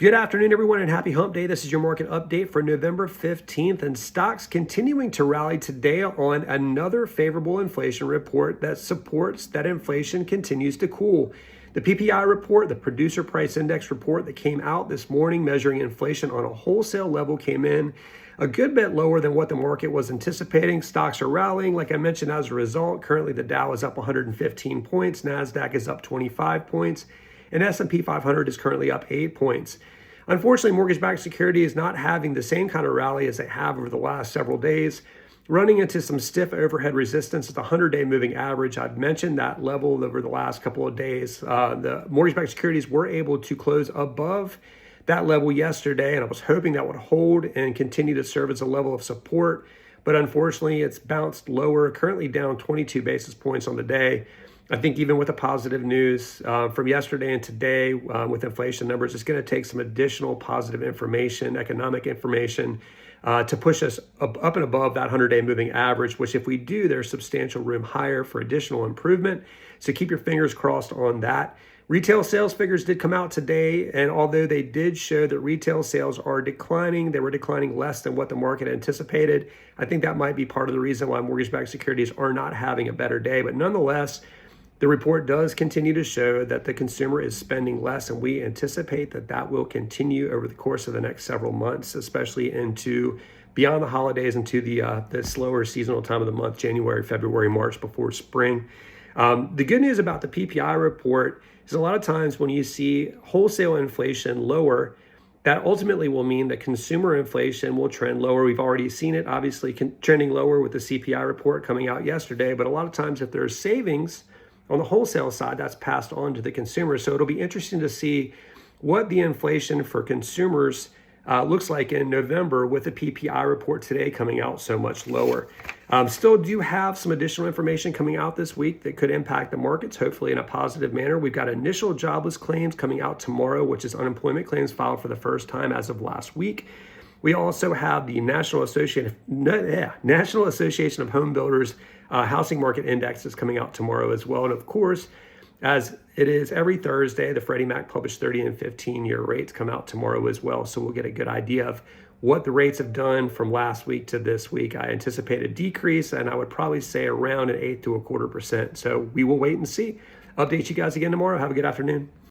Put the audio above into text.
Good afternoon, everyone, and happy hump day. This is your market update for November 15th, and stocks continuing to rally today on another favorable inflation report that supports that inflation continues to cool. The PPI report, the producer price index report that came out this morning measuring inflation on a wholesale level, came in a good bit lower than what the market was anticipating. Stocks are rallying, like I mentioned, as a result. Currently, the Dow is up 115 points, NASDAQ is up 25 points, and S&P 500 is currently up 8 points. Unfortunately, mortgage-backed security is not having the same kind of rally as they have over the last several days, running into some stiff overhead resistance at the 100-day moving average. I've mentioned that level over the last couple of days. The mortgage-backed securities were able to close above that level yesterday, and I was hoping that would hold and continue to serve as a level of support. But unfortunately, it's bounced lower, currently down 22 basis points on the day. I think even with the positive news from yesterday and today with inflation numbers, it's going to take some additional positive information, economic information, to push us up and above that 100-day moving average, which if we do, there's substantial room higher for additional improvement. So keep your fingers crossed on that. Retail sales figures did come out today, and although they did show that retail sales are declining, they were declining less than what the market anticipated. I think that might be part of the reason why mortgage-backed securities are not having a better day. But nonetheless, the report does continue to show that the consumer is spending less, and we anticipate that that will continue over the course of the next several months, especially into beyond the holidays into the slower seasonal time of the month, January, February, March, before spring. The good news about the PPI report is a lot of times when you see wholesale inflation lower, that ultimately will mean that consumer inflation will trend lower. We've already seen it, obviously, trending lower with the CPI report coming out yesterday. But a lot of times if there's savings on the wholesale side, that's passed on to the consumer. So it'll be interesting to see what the inflation for consumers looks like in November with the PPI report today coming out so much lower. Still do have some additional information coming out this week that could impact the markets, hopefully in a positive manner. We've got initial jobless claims coming out tomorrow, which is unemployment claims filed for the first time as of last week. We also have the National Association of Home Builders Housing Market Index is coming out tomorrow as well. And of course, as it is every Thursday, the Freddie Mac published 30 and 15-year rates come out tomorrow as well. So we'll get a good idea of what the rates have done from last week to this week. I anticipate a decrease, and I would probably say around 1/8 to 1/4%. So we will wait and see. Update you guys again tomorrow. Have a good afternoon.